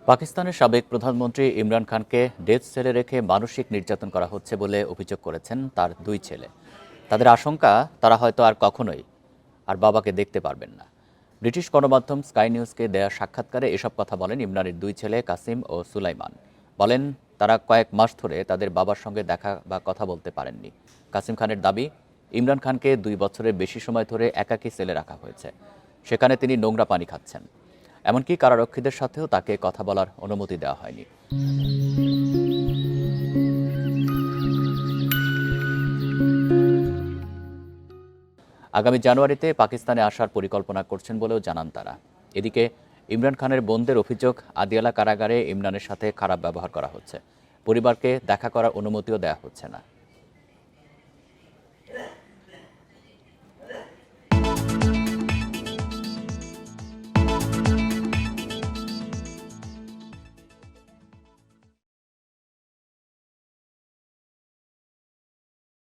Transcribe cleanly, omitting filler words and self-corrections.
পাকিস্তানের সাবেক প্রধানমন্ত্রী ইমরান খানকে ডেথ সেলে রেখে মানসিক নির্যাতন করা হচ্ছে বলে অভিযোগ করেছেন তার দুই ছেলে। তাদের আশঙ্কা তারা হয়তো আর কখনোই বাবাকে দেখতে পারবেন না। ব্রিটিশ গণমাধ্যম স্কাই নিউজকে দেয়া সাক্ষাৎকারে এসব কথা বলেন ইমরানের দুই ছেলে কাসিম ও সুলাইমান। বলেন তারা কয়েক মাস ধরে তাদের বাবার সঙ্গে দেখা বা কথা বলতে পারেননি। কাসিম খানের দাবি, ইমরান খানকে 2 বছরের বেশি সময় ধরে একাকী সেলে রাখা হয়েছে। সেখানে তিনি নোংরা পানি খাচ্ছেন। এমনকি কারারক্ষীদের সাথেও তাকে কথা বলার অনুমতি দেওয়া হয়নি। আগামী জানুয়ারিতে পাকিস্তানে আসার পরিকল্পনা করছেন বলেও জানান তারা। এদিকে ইমরান খানের বোনদের অভিযোগ, আদিয়ালা কারাগারে ইমরানের সাথে খারাপ ব্যবহার করা হচ্ছে। পরিবারকে দেখা করার অনুমতিও দেওয়া হচ্ছে না।